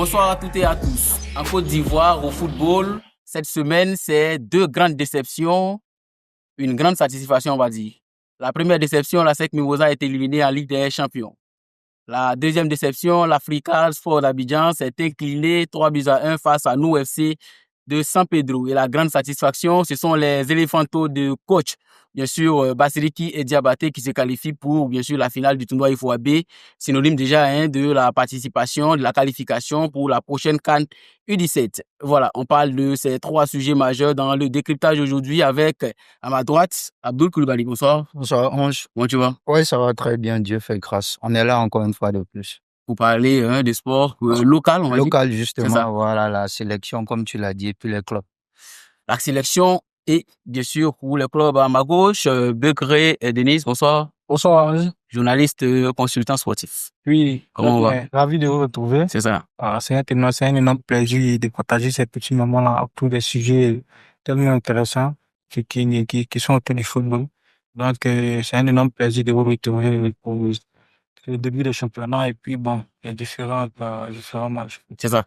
Bonsoir à toutes et à tous. En Côte d'Ivoire, au football, cette semaine, c'est deux grandes déceptions, une grande satisfaction, on va dire. La première déception, la SEC Mimosa a été éliminée en Ligue des Champions. La deuxième déception, l'Africa Sport d'Abidjan s'est incliné 3-1 face à nous FC de San Pedro. Et la grande satisfaction, ce sont les éléphantos de coach, bien sûr, Basiriki et Diabaté qui se qualifient pour, bien sûr, la finale du tournoi IFOAB, synonyme déjà de la participation, de la qualification pour la prochaine CAN U17. Voilà, on parle de ces trois sujets majeurs dans le décryptage aujourd'hui avec, à ma droite, Abdul Koulibaly. Bonsoir. Bonsoir, Ange. Comment tu vas? Oui, ça va très bien, Dieu fait grâce. On est là encore une fois de plus. Pour parler des sports local, on va dire. Local, C'est ça. justement, voilà, la sélection, comme tu l'as dit, et puis les clubs. La sélection et bien sûr pour le club à ma gauche, Begré et Denise, bonsoir. Bonsoir, Ange. Journaliste, consultant sportif. Oui, Comment on va? ravi de vous retrouver. C'est ça. C'est un énorme plaisir de partager ces petits moments-là autour des sujets tellement intéressants qui sont autour du football. Donc, c'est un énorme plaisir de vous retrouver pour le début du championnat et puis bon, les différents matchs. C'est ça.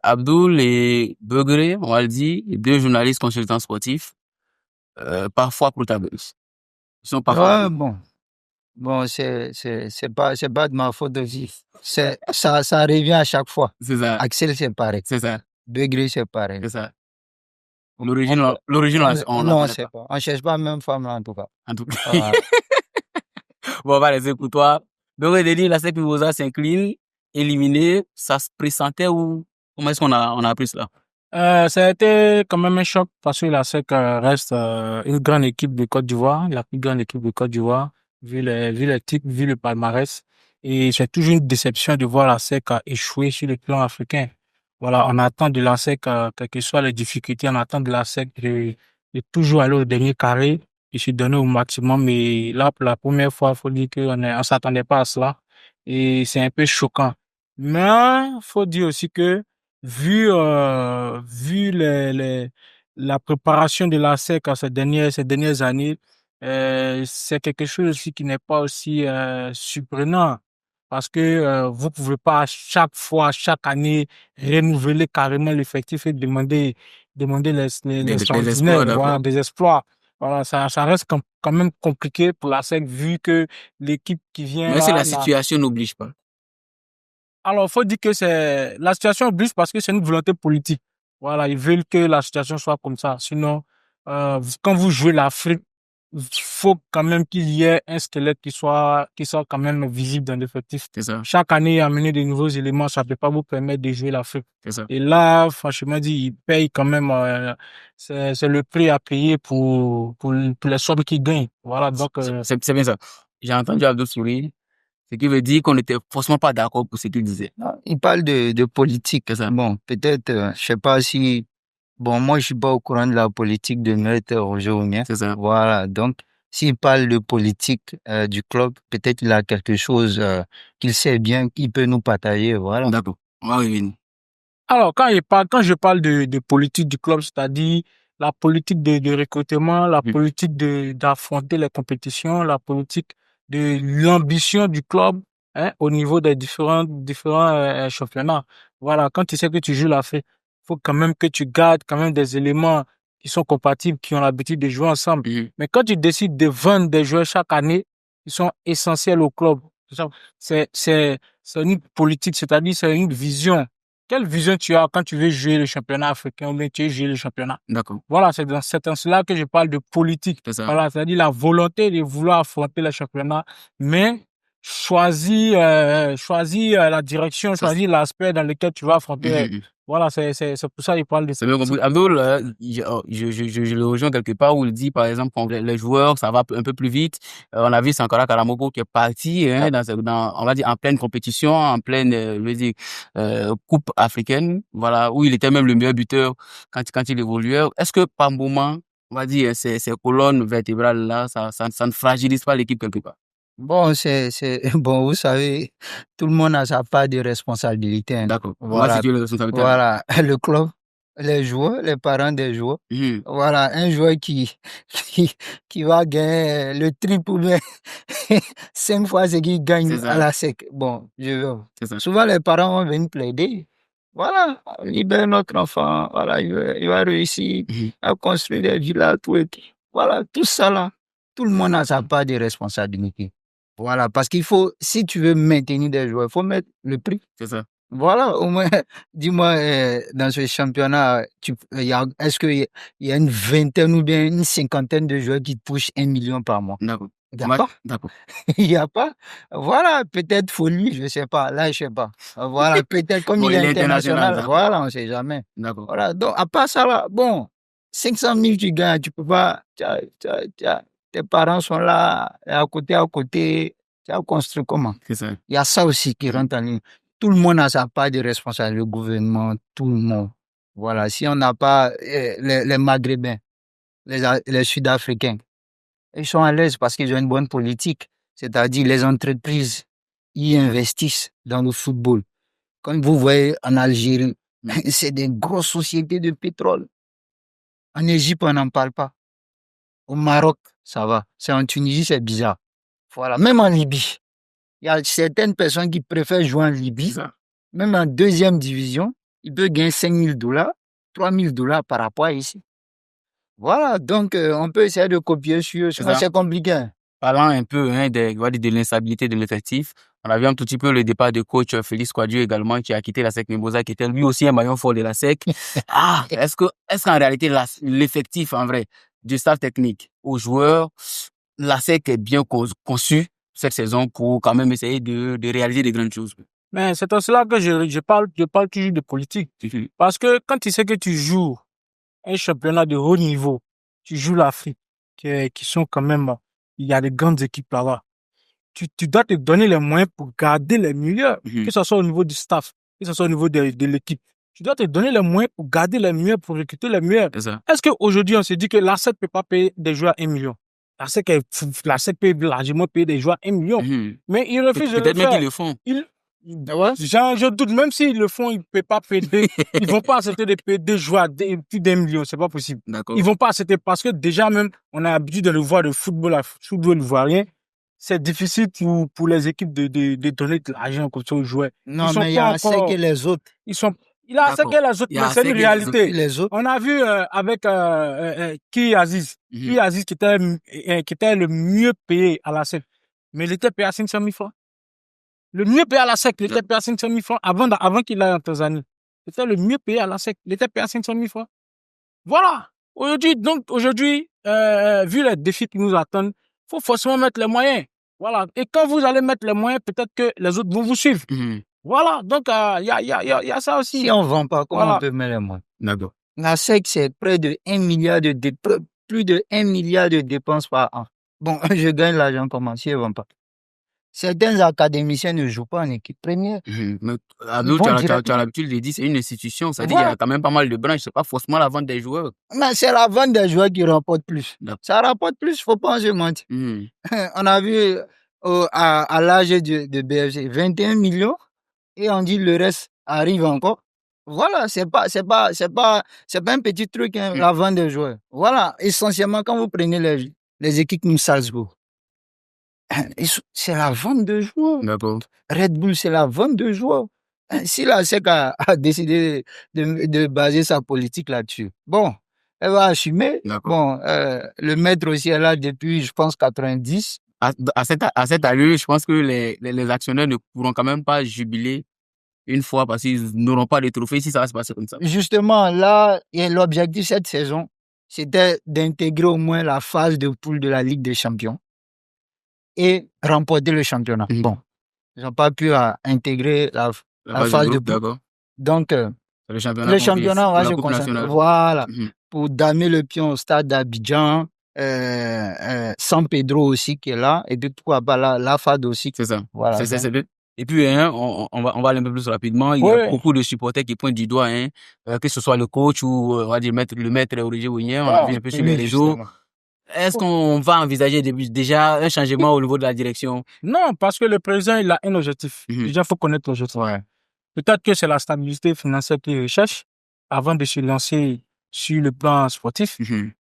Abdul et Begré, on va le dire, deux journalistes consultants sportifs, parfois protagonistes. Ils sont parfois. Ouais, bon, c'est pas de ma faute aussi. Ça revient à chaque fois. C'est ça. Axel, c'est pareil. C'est ça. Degré, c'est pareil. C'est ça. L'origine, on non, la c'est connaît pas. On cherche pas la même femme là, en tout cas. En tout cas. Voilà. Bon, on va les écouter. Begré Denise, la SEC Mimosa s'incline, éliminé. Ça se pressentait ou comment est-ce qu'on a appris cela? Ça a été quand même un choc parce que la SEC reste une grande équipe de Côte d'Ivoire, la plus grande équipe de Côte d'Ivoire, vu les titres, vu le palmarès. Et c'est toujours une déception de voir la SEC échouer sur le plan africain. Voilà, on attend de la SEC, quelles que soient les difficultés, on attend de la SEC de toujours aller au dernier carré et se donner au maximum. Mais là, pour la première fois, il faut dire on s'attendait pas à cela. Et c'est un peu choquant. Mais, faut dire aussi que vu la préparation de la SEC ces dernières années, c'est quelque chose aussi qui n'est pas aussi surprenant parce que vous pouvez pas à chaque fois, chaque année renouveler carrément l'effectif et demander les Des extraordinaires, espoirs, voilà, d'accord. des exploits. Voilà, ça reste quand même compliqué pour la SEC vu que l'équipe qui vient Mais si là la situation n'oblige pas. alors, faut dire que la situation oblige parce que c'est une volonté politique. Voilà, ils veulent que la situation soit comme ça. Sinon, quand vous jouez l'Afrique, il faut quand même qu'il y ait un squelette qui soit quand même visible dans l'effectif. C'est ça. Chaque année, amener de nouveaux éléments, ça peut pas vous permettre de jouer l'Afrique. C'est ça. Et là, franchement dit, ils payent quand même, c'est le prix à payer pour les sommes qu'ils gagnent. Voilà, donc, C'est bien ça. J'ai entendu Abdou sourire, ce qui veut dire qu'on n'était forcément pas d'accord pour ce qu'il disait. Non, il parle de politique. C'est ça. Bon, peut-être, je sais pas si. Bon, moi, je suis pas au courant de la politique de Maître Roger Oumien. C'est ça. Voilà. Donc, s'il parle de politique du club, peut-être il a quelque chose qu'il sait bien, qu'il peut nous partager. Voilà. D'accord. On va revenir. Alors, quand je parle de politique du club, c'est-à-dire la politique de recrutement, la politique d'affronter les compétitions, la politique de l'ambition du club, hein, au niveau des différents championnats. Voilà, quand tu sais que tu joues l'Afrique, faut quand même que tu gardes quand même des éléments qui sont compatibles, qui ont l'habitude de jouer ensemble. Mais quand tu décides de vendre des joueurs chaque année, ils sont essentiels au club. C'est une politique, c'est-à-dire c'est une vision. Quelle vision tu as quand tu veux jouer le championnat africain ou bien tu veux jouer le championnat? D'accord. Voilà, c'est dans ce sens-là que je parle de politique. C'est ça. Voilà, c'est-à-dire la volonté de vouloir affronter le championnat, mais choisir la direction, choisir l'aspect dans lequel tu vas affronter. Voilà, c'est pour ça qu'il parle de C'est bien compris. Abdul, je le rejoins quelque part où il dit, par exemple, quand les joueurs, ça va un peu plus vite. On a vu Sankara Karamoko qui est parti, hein, on va dire, en pleine compétition, en pleine, je veux dire, coupe africaine. Voilà, où il était même le meilleur buteur quand il évoluait. Est-ce que, par moment, on va dire, ces colonnes vertébrales-là, ça ne fragilise pas l'équipe quelque part? Bon, bon, vous savez, tout le monde a sa part de responsabilité. Hein. D'accord. On va Voilà. situer les responsabilités. Voilà. Le club, les joueurs, les parents des joueurs. Voilà. Un joueur qui va gagner le triple ou bien 5 fois ce qu'il gagne C'est ça. à la SEC. Bon, C'est ça. souvent les parents vont venir plaider. Voilà, libère notre enfant. Voilà, il va réussir à construire des villas, tout et tout. Voilà, tout ça là. Tout le monde a sa part de responsabilité. Voilà, parce qu'il faut, si tu veux maintenir des joueurs, il faut mettre le prix. C'est ça. Voilà, au moins, dis-moi, dans ce championnat, est-ce qu'il y a une vingtaine ou bien une cinquantaine de joueurs qui touchent 1 million par mois? D'accord. Il n'y a pas. D'accord. Il n'y a pas. Voilà, peut-être Folie, je ne sais pas. Là, je ne sais pas. Voilà, peut-être comme Bon, il il est est international, international. Voilà, on ne sait jamais. D'accord. Voilà, donc à part ça, là, bon, 500 000 tu gagnes, tu peux pas. Tes parents sont là, à côté. Tu as construit comment? C'est ça. Il y a ça aussi qui rentre en ligne. Tout le monde a sa part de responsabilité, le gouvernement, tout le monde. Voilà, si on n'a pas les Maghrébins, les Sud-Africains, ils sont à l'aise parce qu'ils ont une bonne politique. C'est-à-dire les entreprises y investissent dans le football. Comme vous voyez en Algérie, c'est des grosses sociétés de pétrole. En Égypte, on n'en parle pas. Au Maroc, ça va. C'est en Tunisie, c'est bizarre. Voilà, même en Libye. Il y a certaines personnes qui préfèrent jouer en Libye. Même en deuxième division, ils peuvent gagner $5 000, $3 000 par rapport à ici. Voilà, donc on peut essayer de copier sur eux. C'est compliqué. Parlant un peu de l'instabilité de l'effectif, on a vu un tout petit peu le départ de coach Félix Kouadio également, qui a quitté la SEC Mimosa, qui était lui aussi un maillon fort de la SEC. Est-ce qu'en réalité, l'effectif, en vrai, du staff technique aux joueurs, la SEC est bien conçue cette saison pour quand même essayer de réaliser des grandes choses? Mais c'est en cela que je parle toujours de politique. Parce que quand tu sais que tu joues un championnat de haut niveau, tu joues l'Afrique, qui sont quand même, il y a des grandes équipes là-bas. Tu dois te donner les moyens pour garder les meilleurs, que ce soit au niveau du staff, que ce soit au niveau de l'équipe. Tu dois te donner les moyens pour garder les meilleurs, pour recruter les meilleurs. Est-ce qu'aujourd'hui, on se dit que l'ASEC ne peut pas payer des joueurs 1 million? L'ASEC peut largement payer des joueurs 1 million. Mais ils refusent de le faire. Peut-être même qu'ils le font. Je doute, même s'ils le font, ils ne peuvent pas payer. Ils vont pas accepter de payer des joueurs plus d'1 million. C'est pas possible. Ils vont pas accepter parce que déjà même, on a l'habitude de le voir de football ivoirien. C'est difficile pour les équipes de donner de l'argent comme ça aux joueurs. Non, mais il y a assez que les autres. Il a assez que les autres, mais c'est une réalité. On a vu avec Ki Aziz. Ki Aziz qui était le mieux payé à la SEC. Mais il était payé à 500 000 francs. Le mieux payé à la SEC, il était payé à 500 000 francs avant qu'il aille en Tanzanie. C'était le mieux payé à la SEC. Il était payé à 500 000 francs. Voilà. Aujourd'hui, vu les défis qui nous attendent, il faut forcément mettre les moyens. Voilà. Et quand vous allez mettre les moyens, peut-être que les autres vont vous suivre. Voilà. Donc, il y a ça aussi. Si on ne vend pas, comment on peut mettre les moyens? D'accord. La SEC, c'est près de 1 milliard plus de 1 milliard de dépenses par an. Bon, je gagne l'argent comment si je ne vends pas? Certains académiciens ne jouent pas en équipe première. Mais tu as l'habitude de dire c'est une institution. Ça dit qu'il y a quand même pas mal de branches. Ce n'est pas forcément la vente des joueurs. Mais c'est la vente des joueurs qui rapporte plus. Ça rapporte plus, il ne faut pas en se mentir. On a vu à l'âge de BFC 21 millions et on dit le reste arrive encore. Voilà, c'est pas un petit truc, hein, la vente des joueurs. Voilà, essentiellement quand vous prenez les équipes comme Salzbourg, c'est la vente de joueurs. D'accord. Red Bull, c'est la vente de joueurs. Si la SEC a décidé de baser sa politique là-dessus, bon, elle va assumer. Bon, le maître aussi est là depuis, je pense, 90. À cette allure, je pense que les actionnaires ne pourront quand même pas jubiler une fois parce qu'ils n'auront pas de trophée si ça va se passer comme ça. Justement, là, l'objectif cette saison, c'était d'intégrer au moins la phase de poule de la Ligue des Champions et remporter le championnat. Bon, ils n'ont pas pu intégrer la phase de poule. Donc, le championnat va se concentrer. Voilà, pour damer le pion au stade d'Abidjan, San Pedro aussi qui est là, et de tout la FAD aussi. C'est ça. Voilà. Et puis, on va aller un peu plus rapidement. Il y a beaucoup de supporters qui pointent du doigt, que ce soit le coach ou on va dire le maître Roger Wigner. On a vu un peu sur les réseaux. Est-ce qu'on va envisager déjà un changement au niveau de la direction? Non, parce que le président, il a un objectif. Déjà, il faut connaître l'objectif. Peut-être que c'est la stabilité financière qu'il recherche avant de se lancer sur le plan sportif.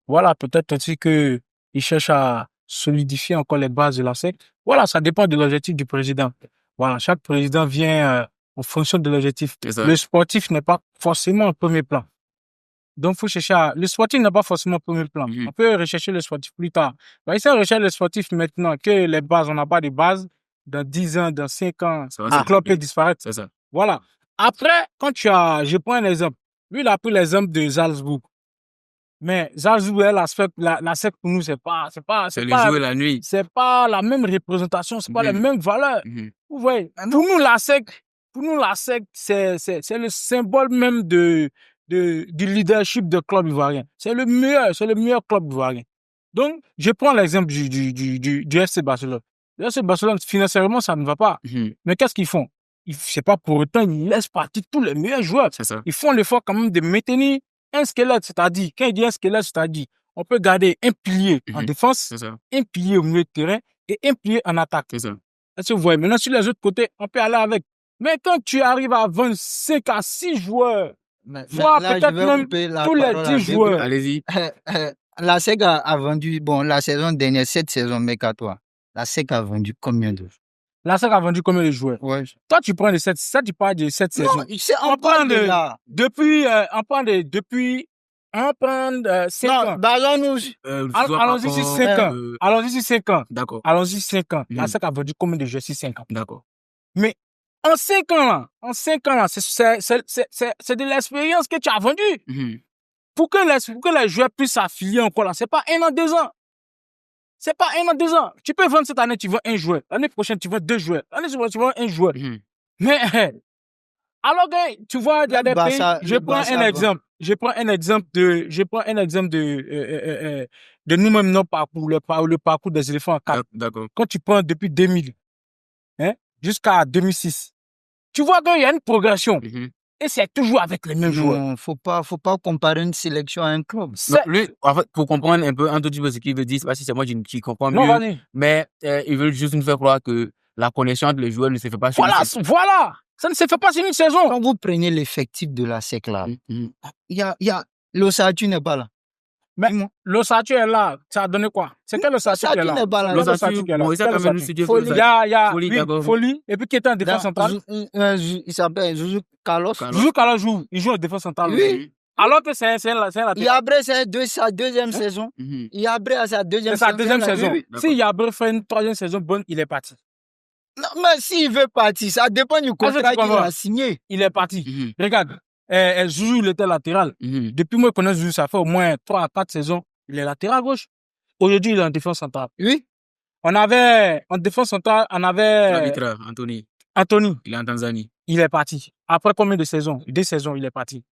Voilà, peut-être aussi qu'il cherche à solidifier encore les bases de la SEC. Voilà, ça dépend de l'objectif du président. Voilà, chaque président vient en fonction de l'objectif. C'est ça. Le sportif n'est pas forcément au premier plan. Donc, faut chercher le sportif n'est pas forcément au premier plan. Mhm. On peut rechercher le sportif plus tard. Mais si on recherche le sportif maintenant, que les bases, on n'a pas de base, dans 10 ans, dans 5 ans, Ça va le club s'écrouler. peut disparaître. C'est ça. Voilà. Après, je prends un exemple. Lui, il a pris l'exemple de Salzbourg. Mais Salzbourg, la SEC pour nous, c'est C'est le jour et la nuit. c'est pas la même représentation, c'est pas les Mhm. mêmes valeurs. Mhm. Vous voyez, pour nous, la SEC, c'est le symbole même du leadership de club ivoirien. C'est le meilleur club ivoirien. Donc, je prends l'exemple du FC Barcelone. Le FC Barcelone, financièrement, ça ne va pas. Mhm. Mais qu'est-ce qu'ils font? C'est pas pour autant, ils laissent partir tous les meilleurs joueurs. C'est ça. Ils font l'effort quand même de maintenir un squelette, c'est-à-dire, quand il dit un squelette, c'est-à-dire, on peut garder un pilier en Mhm. défense, C'est ça. un pilier au milieu de terrain et un pilier en attaque. C'est ça. Est-ce que vous voyez? Maintenant, sur les autres côtés, on peut aller avec. Mais quand tu arrives à 25 à 6 joueurs, voire Là, je peut-être vais même couper la tous les parole à 10 Débé. joueurs. Allez-y. La SEC a vendu, bon, la saison dernière, cette saison Mercato, la SEC a vendu combien de? La SEC a vendu combien de joueurs? Ouais. Toi, tu parles de cette Non, saison. on parle de de- là. Depuis 5 Non, ans. ballon-nous. Allons-y sur 5 ans. Allons-y sur 5 ans. D'accord. Allons-y sur 5 ans. La Mhm. SEC a vendu combien de joueurs sur 5 ans? D'accord. Mais en 5 ans, c'est de l'expérience que tu as vendue. Mhm. Pour que les joueurs puissent s'affilier encore là, c'est pas 1 an, 2 ans. C'est pas 1 an, 2 ans. Tu peux vendre cette année, tu vends un joueur. L'année prochaine, tu vends 2 joueurs. L'année suivante, tu vends un joueur. Mhm. Mais, alors que, tu vois, il y a des pays, je prends un exemple de nous-mêmes, nos parcours, le parcours des éléphants en 4. D'accord. Quand tu prends depuis 2000, jusqu'à 2006, tu vois qu'il y a une progression. Mhm. Et c'est toujours avec les mêmes joueurs. Non, faut pas comparer une sélection à un club. Non, lui, en fait, pour comprendre un peu, un tout petit peu ce qu'il veut dire, c'est pas si c'est moi qui comprends Non, mieux, vas-y. mais il veut juste nous faire croire que la connexion entre les joueurs ne se fait pas sur Voilà, une saison. voilà. Ça ne se fait pas sur une saison. Quand vous prenez l'effectif de la SEC là, Mhm. il y a l'Osatu n'est pas là. Mais Dis-moi. l'Osatu est là. Ça a donné quoi? C'est quel l'Osatu qui est là? n'est pas là. Quel Osatu qui est là? Bon, il s'est Quel quand même Osatu? studié Folie. Il y a Folie, oui, d'accord. Folie. Et puis qui était en défense centrale? Il s'appelle Zouzou Carlos. Carlos. Joujou Kala joue. Il joue en défense centrale. Oui. Alors que c'est un latéral. Yabré, c'est sa deuxième saison. Mhm. Yabré a sa deuxième C'est saison. sa deuxième Oui, saison. oui. Si Yabré fait une troisième saison bonne, il est parti. Non, mais s'il veut partir, ça dépend du contrat qu'il comprends. a signé. Il est parti. Mhm. Regarde, Joujou, il était latéral. Mhm. Depuis moi, je connais Joujou, ça fait au moins 3 à 4 saisons. Il est latéral gauche. Aujourd'hui, il est en défense centrale. Oui. En défense centrale, on avait L'arbitre, Anthony, Anthony. il est en Tanzanie. Il est parti. Après combien de saisons? 2 saisons, il est parti.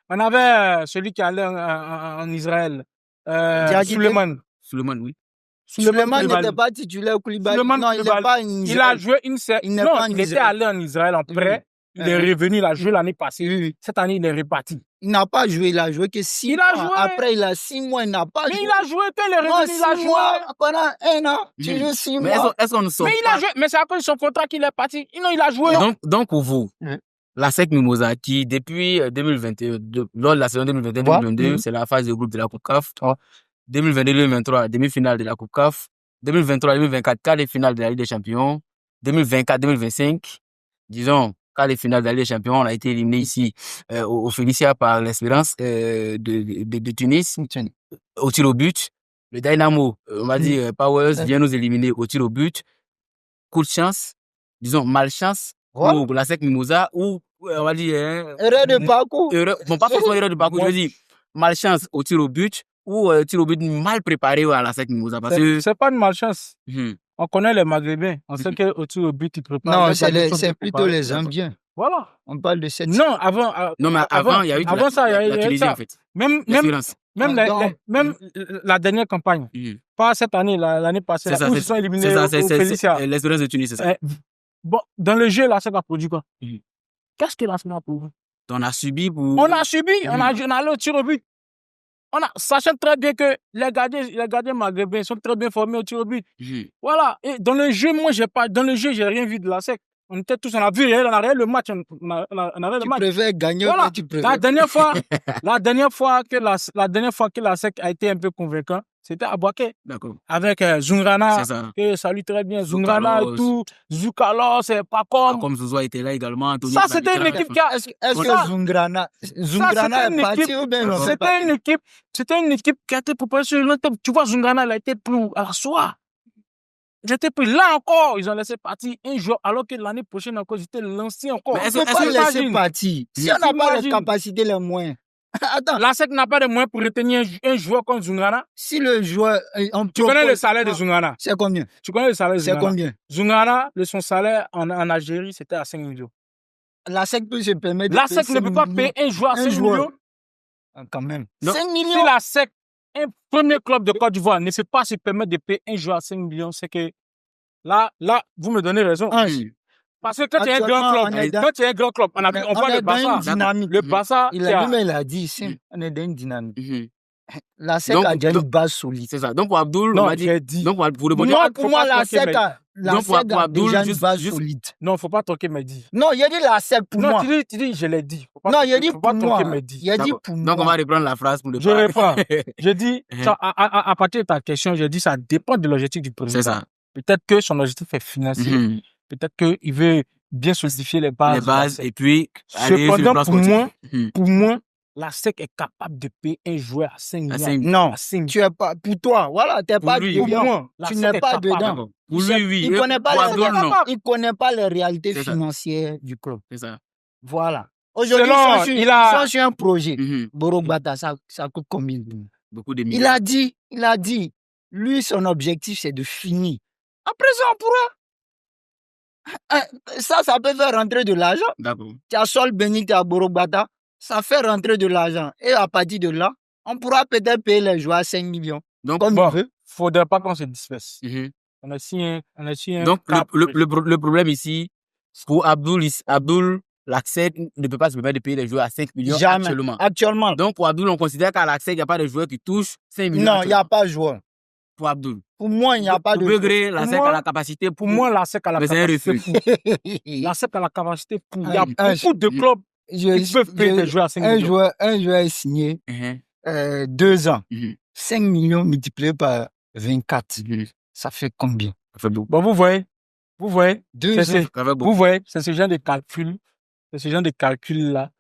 On avait celui qui allait en Israël. Diakité. Suleiman. Suleiman, oui. Suleiman Koulibaly. n'était pas titulaire au Koulibaly. Suleiman Non, il n'est Koulibaly. pas en Il Israël. a joué une saison. Il n'est Non, pas en il était Israël. allé en Israël en prêt. Il est revenu, il a joué l'année passée. Oui, oui. Cette année, il est reparti. Il n'a pas joué, il a joué que 6 Il a mois. joué. Après, il a 6 mois, il n'a pas Mais joué. il a joué, quand il est Non, revenu, il a 6 joué. mois, pendant 1 an, tu Mhm. joues 6 Mais mois. est-ce qu'on ne sort Mais il a joué, mais c'est à cause de son contrat qu'il est parti. Non, il a joué. donc pour vous, Mhm. la SEC Mimosa, qui depuis 2021, lors de la saison 2021-2022, Mhm. c'est la phase de groupe de la Coupe CAF. Ouais. 2022-2023, demi-finale de la Coupe CAF. 2023-2024, quart de finale de la Ligue des Champions. 2024-2025, disons, quart de finale de la Ligue des Champions, on a été éliminé ici au Félicia par l'Espérance de Tunis, au tir au but. Le Dynamo, on va dire, Powers vient nous éliminer au tir au but. Coup de chance, disons, malchance, Ouais. pour la SEC Mimosa, ou on va dire, Erreur de parcours. bon, pas forcément erreur de parcours, je veux dire, malchance au tir au but, ou tir au but mal préparé à la SEC Mimosa. Parce que, C'est pas une malchance. Mhm. On connaît les Maghrébins. On sait qu'au-dessus au but, ils préparent. Non, Les c'est Maghrébins sont c'est bien plutôt préparés. les Zambiens. Voilà. On parle de cette. Non, avant. Non, mais avant, il y a eu avant ça, il y a la eu Tunisie, ça. en fait. Même L'Espérance. même la dernière campagne. Mhm. Pas cette année, l'année passée. C'est ça, Où ils sont éliminés c'est ça, au Félicia. c'est l'Espérance de Tunis, c'est ça. Bon, dans le jeu, là, ça a produit quoi? Mhm. Qu'est-ce que l'Arsenal a produit? On a subi pour. On a subi, on Mhm. a allé au tir au but. Sachant très bien que les gardiens maghrébins sont très bien formés au tir au but. Mhm. Voilà. Et dans le jeu, moi, j'ai rien vu de la SEC. On était tous, on a vu, on a regardé le match, on a regardé le Tu match. préfères gagner Voilà. ou tu préfères... La dernière fois que la SEC a été un peu convaincant, c'était à Boaké. D'accord. Avec Zungrana, C'est ça. que salut très bien, Zungrana et Zoukalos. tout, Zoukalos, c'est pas comme. Comme Zouzou était là également. Anthony Ça, c'était une Planeta. équipe qui a. Est-ce Ça, que Zungrana c'était est une parti équipe- ou bien non? C'était une équipe qui a été préparée sur le long terme. Tu vois, Zungrana, il a été pris à la soie. Ils étaient pris là encore. Ils ont laissé partir un joueur, alors que l'année prochaine encore, ils étaient lancés encore. Mais On est-ce ne peut pas que- laisser Imagine. partir. Si on n'a pas les Imagine. capacités, les moyens. Attends, La SEC n'a pas de moyens pour retenir un joueur comme Zungrana. si le joueur... Tu connais le salaire de Zungrana. C'est combien? Tu connais le salaire de C'est Zungrana. combien? Zungrana, son salaire en Algérie, c'était à 5 millions. La SEC peut se permettre de La payer SEC ne peut pas payer un joueur à Un 5 joueur. millions. Ah, quand même. Non. 5 Si millions? la SEC, un premier club de Côte d'Ivoire, ne peut pas se permettre de payer un joueur à 5 millions, c'est que là, vous me donnez raison. Ange, Parce que quand tu es un Actuellement, grand on est club, dans- quand tu es un grand club, on on voit est le dans une Barça. dynamique. Le Barça, Il qui a- lui-même, il a dit, Sim, on est dans une dynamique. Mhm. La SEC Donc- a déjà une donc- base solide. C'est ça. Donc pour Abdoul, on Non, m'a dit. j'ai dit. Donc pour le Pour bonjour. moi, faut pas la troquer, SEC mais- a Donc, pour déjà Abdoul, une juste- base juste- solide. Non, faut pas troquer Mehdi. Non, il a dit la SEC pour Non, moi. tu dis, je l'ai dit. Faut pas Non, troquer- il a dit faut pas pour troquer moi. Mehdi. Il a dit D'accord. pour Donc on moi. va reprendre la phrase pour le Je reprends. J'ai dit, Mhm. ça, à partir de ta question, j'ai dit, ça dépend de l'objectif du président. C'est ça. Peut-être que son objectif est financier. Mhm. Peut-être qu'il veut bien solidifier les bases. Les de la bases SEC. et puis aller sur le Cependant, plan pour sportif. moi, Mhm. la SEC est capable de payer un joueur à 5 millions. 5 Non, À 5 tu es pas, pour toi, voilà, t'es Pour pas lui, Pour dedans. moi, la Tu SEC n'es est pas capable. dedans. D'accord. Pour lui, oui. Il connaît pas Pour les- Abdoul, non. Il connaît pas les réalités C'est ça. financières du club. C'est ça. Voilà. Aujourd'hui, Selon, ils il a- sont sur un projet. Mhm. Borogbata, ça coûte combien? Beaucoup de Il millions. a dit, lui, son objectif, c'est de finir. Après ça, on pourra. Ça peut faire rentrer de l'argent. D'accord. Tu as Sol Benik, tu as Borogbata, ça fait rentrer de l'argent. Et à partir de là, on pourra peut-être payer les joueurs à 5 millions. Donc, Comme Bon. il veut. Faudrait pas qu'on se disperse. mhm. On a signé un Donc cap. le problème ici, pour Abdoul, l'ACSEC ne peut pas se permettre de payer les joueurs à 5 millions Jamais. actuellement. Actuellement. Donc pour Abdoul, on considère qu'à l'ACSEC, il n'y a pas de joueurs qui touchent 5 millions. Non, il n'y a actuellement. pas de joueur. Pour Abdoul. Pour moi, il n'y a pas de Pour Begré, l'ACSEC moi- a la capacité Pour moi, la SEC a la Mais c'est un capacité refus. pour. La SEC a la capacité pour. Il y a Un- beaucoup de clubs qui peuvent payer des joueurs à 5 millions. un joueur est signé Mhm. 2 ans. Mhm. 5 millions multiplié par 24. Mhm. Ça fait combien? Ça fait beaucoup. Bon, vous voyez, 2 c'est ans. Ça fait beaucoup. vous voyez, c'est ce genre de calcul. C'est ce genre de calcul-là.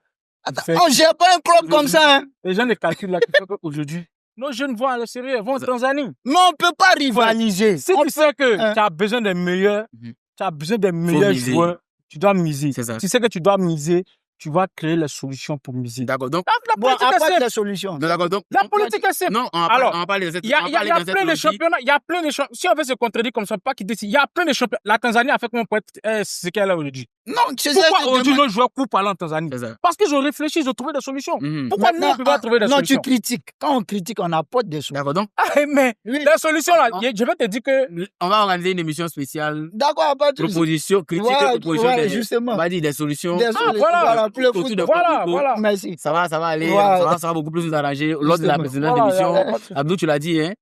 Attends, fait- on ne gère pas un club comme ça. Hein. Les gens de calcul-là qui font qu'aujourd'hui, nos jeunes vont à l'extérieur, vont en Ça- Tanzanie. Mais on ne peut pas rivaliser. Si On- tu sais que Hein. tu as besoin des meilleurs, Mhm. tu as besoin des meilleurs miser. joueurs, tu dois miser. C'est ça. Tu sais que tu dois miser, tu vas créer les solutions pour miser. D'accord. Donc, La Bon, politique est apporte simple. les solutions. non, d'accord. Donc, La politique est simple. non, on va Alors, parler de cette. Il y a, on va il y a- il y parler a dans cette plein de logique. championnats. Il y a plein de championnats. Si on veut se contredire comme ça, pas quitter ici. Il y a plein de championnats. La Tanzanie a fait comment pour être ce qu'elle est aujourd'hui. Non, c'est ça. Pourquoi que je aujourd'hui demande. nos joueurs courent pour aller en Tanzanie? C'est ça. Parce qu'ils ont réfléchi, ils ont trouvé des solutions. Mhm. Pourquoi nous, on ne peut pas trouver des non, solutions? tu critiques. Quand on critique, on apporte des solutions. D'accord. Donc, Ah, mais Oui. les solutions là, Ah. je vais te dire que on va organiser une émission spéciale. D'accord, pas de Proposition, critique Voilà, et proposition. voilà, des- justement. On va dire des solutions. Des Ah, solutions. voilà. Pour le Autour foot. de- voilà, Beaucoup. voilà. Merci. Ça va aller. Voilà. Ça va beaucoup plus nous arranger. Lors de la Justement. précédente Voilà, émission, voilà. Abdou, tu l'as dit, hein,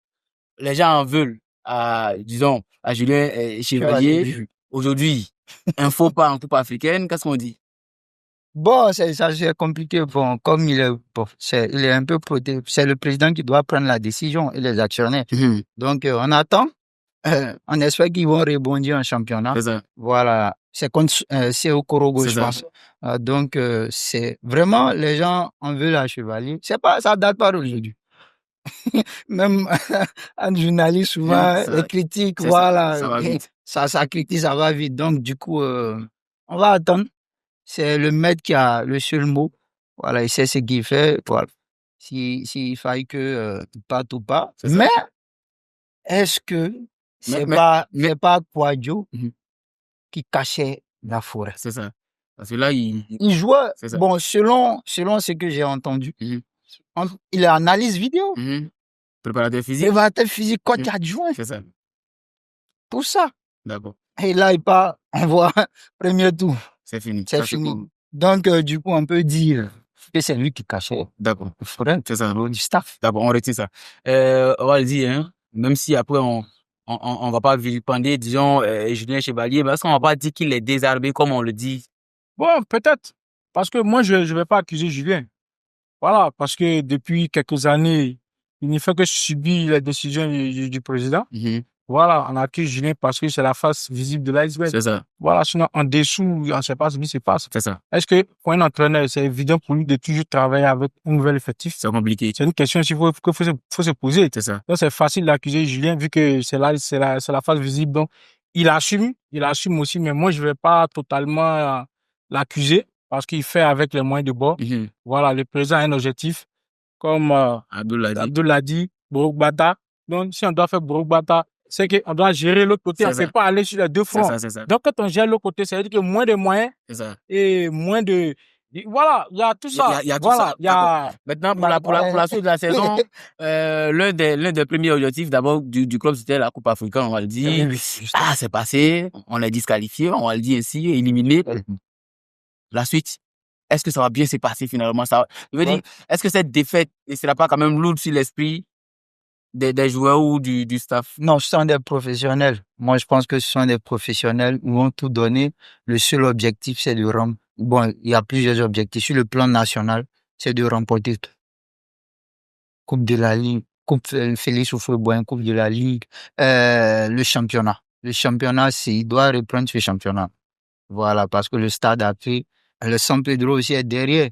les gens en veulent à, disons, à Julien Chevalier. Aujourd'hui, un faux pas en Coupe africaine, qu'est-ce qu'on dit? Bon, c'est compliqué. Bon, comme il est un peu protégé. C'est le président qui doit prendre la décision et les actionnaires. Donc, on attend. On espère qu'ils vont rebondir en championnat. C'est ça. Voilà. C'est contre c'est au Korogo, C'est je ça. pense. Donc, c'est vraiment, les gens en veulent à Chevalier. Ça date pas d'aujourd'hui. Même un journaliste, souvent, Ça- les critiques, c'est ça, voilà. ça va vite. Ça critique, ça va vite. Donc, du coup, on va attendre. C'est le maître qui a le seul mot. Voilà, il sait ce qu'il fait. Voilà. S'il faille que il parte ou pas. C'est ça. Mais, est-ce que c'est Mais- pas Kouadio Mhm. qui cachait la forêt? C'est ça. Parce que là, Il jouait, C'est ça. bon, selon ce que j'ai entendu, Mhm. il est analyse vidéo. Mhm. Préparateur physique. Préparateur physique, coach Mhm. adjoint, C'est ça. tout ça. D'accord. Et là, il part, on voit, premier tour. C'est fini. C'est Ça, fini. cool. Donc, du coup, on peut dire que c'est lui qui cachait D'accord. le forêt C'est ça. du staff. D'abord, on retient ça. On va le dire, hein, même si après, on va pas vilipender, disons, Julien Chevalier, mais est-ce qu'on va pas dire qu'il est désarmé, comme on le dit? Bon, peut-être. Parce que moi, je vais pas accuser Julien. Voilà, parce que depuis quelques années, il ne fait que subir les décisions du président. Mhm. Voilà, on accuse Julien parce que c'est la face visible de l'iceberg. C'est ça, Voilà, sinon, en dessous, on ne sait pas ce qui se passe. c'est ça. Est-ce que pour un entraîneur, c'est évident pour lui de toujours travailler avec un nouvel effectif? C'est compliqué. C'est une question qu'il faut se poser. C'est ça. Donc, c'est facile d'accuser Julien vu que c'est la face visible. Donc, il assume aussi, mais moi, je vais pas totalement l'accuser parce qu'il fait avec les moyens de bord. Mhm. Voilà, le président a un objectif, comme Abdul l'a dit. Abdul l'a dit, Brouk Bata. Donc, si on doit faire Brouk Bata, c'est qu'on doit gérer l'autre côté. On ne C'est peut ça. pas aller sur les deux C'est fronts. ça, c'est ça. Donc, quand on gère l'autre côté, ça veut dire que moins de moyens C'est ça. et moins de... Voilà, il y a tout ça. Il y a tout Voilà, ça. il y a... Maintenant, pour la suite de la saison, l'un des premiers objectifs d'abord du club, c'était la Coupe africaine, on va le dire. Ah, c'est passé, on est disqualifié, on va le dire ainsi, éliminé. La suite, est-ce que ça va bien se passer finalement? Je veux dire, est-ce que cette défaite ne sera pas quand même lourde sur l'esprit des joueurs ou du staff? Non, ce sont des professionnels. Moi, je pense que ce sont des professionnels qui vont tout donner. Le seul objectif, c'est de remporter. Bon, il y a plusieurs objectifs. Sur le plan national, c'est de remporter Coupe de la Ligue, Coupe Félix Houphouët-Boigny, Coupe de la Ligue, le championnat. Le championnat, il doit reprendre ce championnat. Voilà, parce que le stade a pris, le San Pedro aussi est derrière.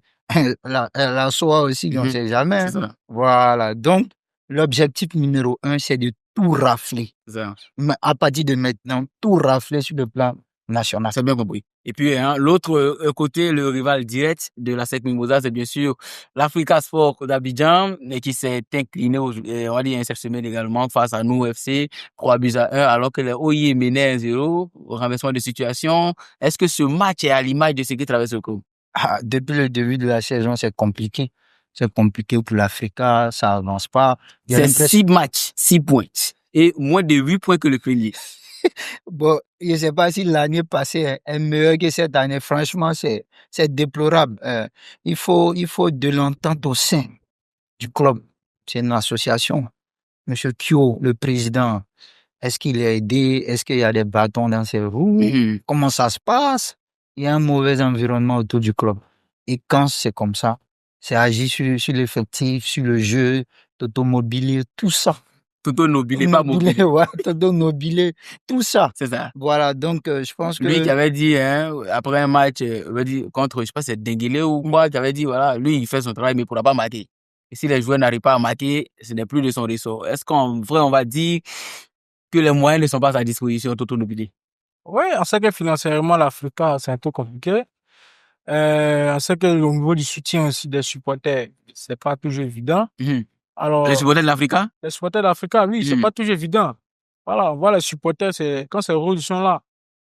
La SOA aussi, on ne sait jamais. C'est ça. Voilà. Donc, l'objectif numéro 1, c'est de tout rafler. C'est ça. Mais à partir de maintenant, tout rafler sur le plan national. C'est bien compris. Et puis, l'autre côté, le rival direct de la SEC Mimosa, c'est bien sûr l'Africa Sport d'Abidjan, et qui s'est incliné, on va dire, cette semaine également face à nous FC, 3-1, alors que les OI menaient 1-0, au renversement de situation. Est-ce que ce match est à l'image de ce qui traverse le club? Depuis le début de la saison, c'est compliqué. C'est compliqué pour l'Africa, ça avance pas. C'est 6 matchs, 6 points. Et moins de 8 points que le premier. Bon, je ne sais pas si l'année passée est meilleure que cette année. Franchement, c'est déplorable. Il faut de l'entente au sein du club. C'est une association. Monsieur Kyo, le président, est-ce qu'il est aidé? Est-ce qu'il y a des bâtons dans ses roues? Comment ça se passe? Il y a un mauvais environnement autour du club. Et quand c'est comme ça, c'est agir sur l'effectif, sur le jeu, l'automobile, tout ça. Toto Nobilé, pas Mobilé. Ouais, Toto Nobilé, tout ça. C'est ça. Voilà, donc je pense que... Lui qui avait dit, après un match, contre, je sais pas, c'est Denguele ou quoi, qui avait dit, voilà, lui, il fait son travail, mais il ne pourra pas marquer. Et si les joueurs n'arrivent pas à marquer, ce n'est plus de son ressort. Est-ce qu'en vrai, on va dire que les moyens ne sont pas à sa disposition, Toto Nobilé? Oui, on sait que financièrement, l'Africa, c'est un peu compliqué. On sait que au niveau du soutien aussi des supporters, c'est pas toujours évident. Alors, Les supporters de l'Africa? Les supporters d'Africa, oui, c'est pas toujours évident. Voilà, on voit les supporters, quand c'est rouge, ils sont là.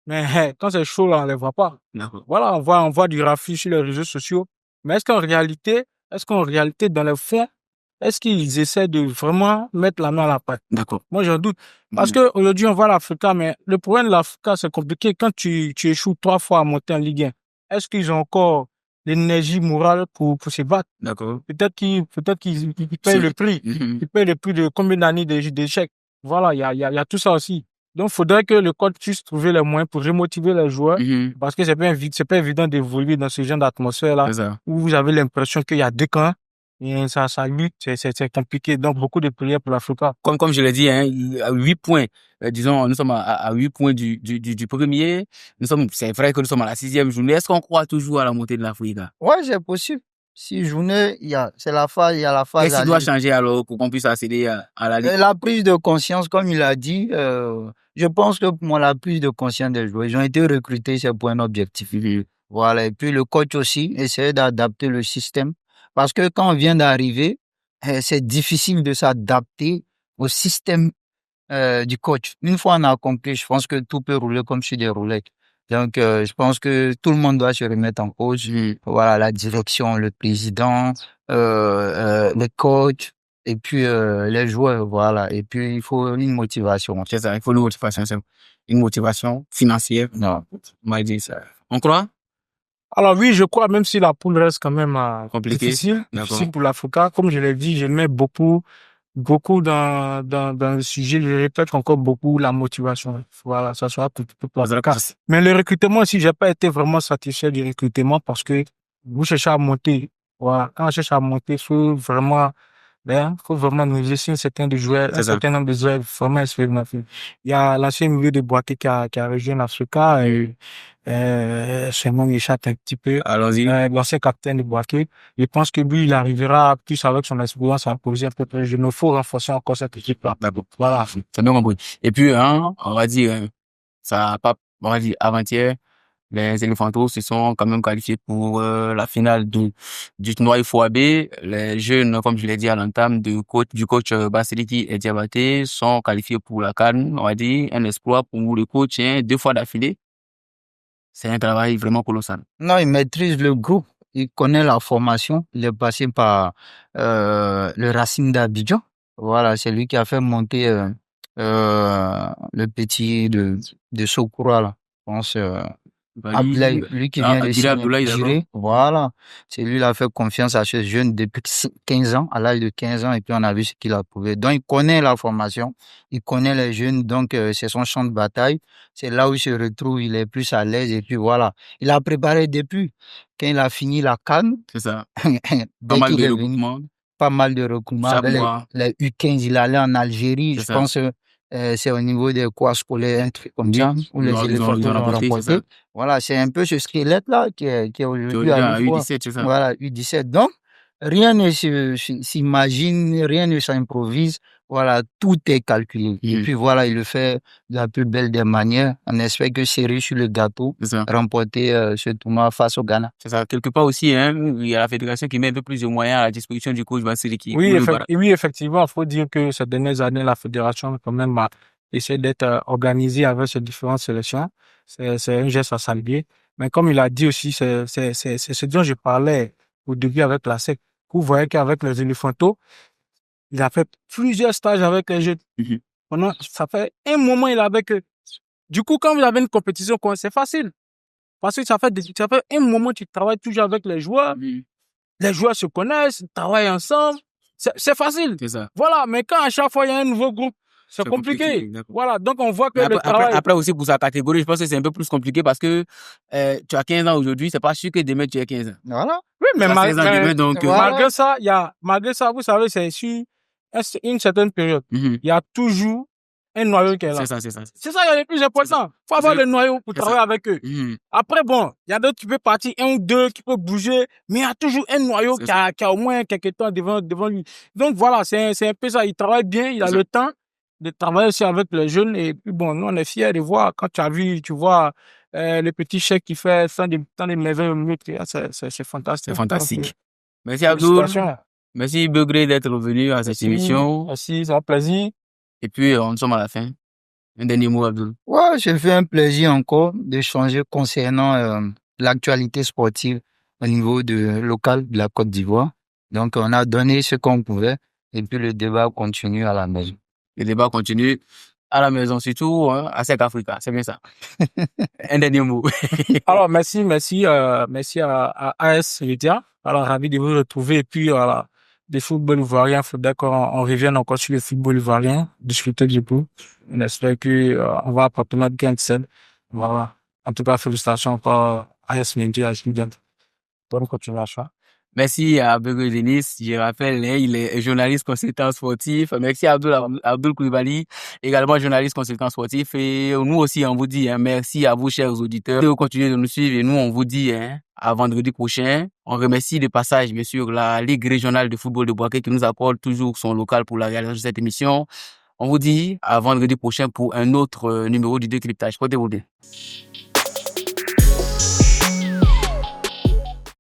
Mais quand c'est chaud, là, on les voit pas. D'accord. Voilà, on voit du raffut sur les réseaux sociaux. Mais est-ce qu'en réalité, dans le fond, est-ce qu'ils essaient de vraiment mettre la main à la pâte? D'accord. Moi, j'en doute. Parce que aujourd'hui, on voit l'Africa, mais le problème de l'Africa, c'est compliqué. Quand tu échoues 3 fois à monter en Ligue 1, est-ce qu'ils ont encore l'énergie morale pour se battre? D'accord. Peut-être qu'ils payent le prix. Ils payent le prix de combien d'années d'échecs. Voilà, il y a tout ça aussi. Donc, il faudrait que le coach puisse trouver les moyens pour remotiver les joueurs. Parce que c'est pas évident d'évoluer dans ce genre d'atmosphère-là. Où vous avez l'impression qu'il y a 2 camps. Et ça lutte, c'est compliqué. Donc, beaucoup de prières pour l'Africa. Comme je l'ai dit, à 8 points, disons, nous sommes à 8 points du premier. C'est vrai que nous sommes à la 6e journée. Est-ce qu'on croit toujours à la montée de l'Africa? Ouais, c'est possible. 6 journées, il y a la phase. Qu'est-ce qui doit changer alors pour qu'on puisse accéder à la Ligue? La prise de conscience, comme il a dit, je pense que pour moi, la prise de conscience des joueurs, ils ont été recrutés, c'est pour un objectif. Voilà. Et puis le coach aussi, essayer d'adapter le système. Parce que quand on vient d'arriver, c'est difficile de s'adapter au système du coach. Une fois on a compris, je pense que tout peut rouler comme sur des roulettes. Donc, je pense que tout le monde doit se remettre en cause. Voilà, la direction, le président, le coach, et puis les joueurs, voilà. Et puis, il faut une motivation. C'est ça, il faut une motivation financière. Non. On m'a dit ça. On croit? Alors oui, je crois, même si la poule reste quand même Compliqué. difficile pour l'Africa. Comme je l'ai dit, je mets beaucoup beaucoup dans le sujet. Je répète encore beaucoup la motivation. Voilà, ça sera tout la Masterclass. Mais le recrutement aussi, j'ai pas été vraiment satisfait du recrutement parce que vous cherchez à monter. Voilà. Quand on cherche à monter, faut vraiment nous laisser un certain C'est ça. nombre de joueurs vraiment expérimentés. Il y a l'ancien milieu de Boaké qui a rejoint l'Africa et, son nom m'échappe un petit peu. Allons-y. L'ancien capitaine de Boaké. Je pense que lui, il arrivera plus avec son expérience à poser un peu plus. Il nous faut renforcer encore cette équipe-là. D'accord. Voilà. C'est bien compris. Et puis, hein, on va dire, ça a pas, on va dire, avant-hier, les Éléphantos se sont quand même qualifiés pour la finale du tournoi IFOAB. Les jeunes, comme je l'ai dit à l'entame, du coach Baseliki et Diabaté sont qualifiés pour la CAN. On va dire un exploit pour le coach, hein, 2 fois d'affilée. C'est un travail vraiment colossal. Non, il maîtrise le groupe. Il connaît la formation. Il est passé par le Racing d'Abidjan. Voilà, c'est lui qui a fait monter le petit de Sokoura, là. Je pense, Abdoulaye, lui qui vient de Abdoulaye signer Abdoulaye, d'accord. Giré. Voilà. C'est lui qui a fait confiance à ce jeune depuis 15 ans, à l'âge de 15 ans, et puis on a vu ce qu'il a prouvé. Donc, il connaît la formation, il connaît les jeunes, donc c'est son champ de bataille. C'est là où il se retrouve, il est plus à l'aise, et puis voilà. Il a préparé depuis, quand il a fini la CAN, C'est ça. Pas dès mal qu'il de est venu, regroupements. pas mal de recrutements Chaque avec mois. les U15, il allait en Algérie, C'est je ça. pense c'est au niveau des cours scolaires, un truc comme ça, où les Ils ont éléphants ont remporté, c'est ça. remporté. Voilà, c'est un peu ce squelette-là qui est aujourd'hui à Aujourd'hui, en l'UFOA. U17, c'est ça. Voilà, U17. Donc, rien ne s'imagine, rien ne s'improvise. Voilà, tout est calculé. Et puis voilà, il le fait de la plus belle des manières. On espère que cerise sur le gâteau, C'est ça. remporter ce tournoi face au Ghana. C'est ça. Quelque part aussi, hein, il y a la fédération qui met un peu plus de moyens à la disposition du coach Baseliki. Oui, effectivement, il faut dire que ces dernières années, la fédération, quand même, a essayé d'être organisée avec ces différentes sélections. C'est un geste à saluer. Mais comme il a dit aussi, c'est ce dont je parlais au début avec la SEC. Vous voyez qu'avec les Éléphantos, il a fait plusieurs stages avec les jeunes. Ça fait un moment, il est avec eux. Du coup, quand vous avez une compétition, c'est facile. Parce que ça fait un moment que tu travailles toujours avec les joueurs. Les joueurs se connaissent, ils travaillent ensemble. C'est facile. C'est ça. Voilà, mais quand à chaque fois il y a un nouveau groupe, c'est compliqué. Voilà, donc on voit que Mais le travail... après aussi, pour sa catégorie, je pense que c'est un peu plus compliqué parce que tu as 15 ans aujourd'hui, c'est pas sûr que demain tu aies 15 ans. Voilà. Oui, mais Tu as 16 ans demain, donc, malgré ça, vous savez, c'est sur une certaine période. Il y a toujours un noyau qui est là. C'est ça, c'est ça. C'est ça, il y a le plus important. Il faut avoir le noyau pour travailler avec eux. Après, bon, il y a d'autres qui peuvent partir, un ou deux qui peuvent bouger, mais il y a toujours un noyau qui a au moins quelques temps devant lui. Donc voilà, c'est un peu ça. Il travaille bien, il a le temps de travailler aussi avec les jeunes. Et puis bon, nous, on est fiers de voir, quand tu vois le petit chèque qui fait tant de merveilles, c'est fantastique. C'est fantastique. Merci Abdoul. Merci Begré d'être venu à cette émission. Merci, c'est un plaisir. Et puis, on sommes à la fin. Un dernier mot, Abdoul. Ouais, je fais un plaisir encore d'échanger concernant l'actualité sportive au niveau local de la Côte d'Ivoire. Donc, on a donné ce qu'on pouvait et puis le débat continue à la maison. Le débat continue à la maison, surtout à Sec Africa. C'est bien ça. Un dernier mot. Alors, merci à AS Lydia. Alors, ravi de vous retrouver. Et puis, voilà, des football ivoiriens, il faudrait qu'on revienne encore sur le football ivoirien, discuter du coup. On espère que on va apporter notre gain de scène. Voilà. En tout cas, félicitations encore à AS Lydia. Bonne continuation. Merci à Begré Denis. Je rappelle, il est journaliste consultant sportif. Merci à Abdoul Koulibaly, également journaliste consultant sportif. Et nous aussi, on vous dit merci à vous, chers auditeurs, de continuer de nous suivre. Et nous, on vous dit à vendredi prochain. On remercie de passage, bien sûr, la Ligue régionale de football de Boaké qui nous accorde toujours son local pour la réalisation de cette émission. On vous dit à vendredi prochain pour un autre numéro du décryptage. Portez-vous bien.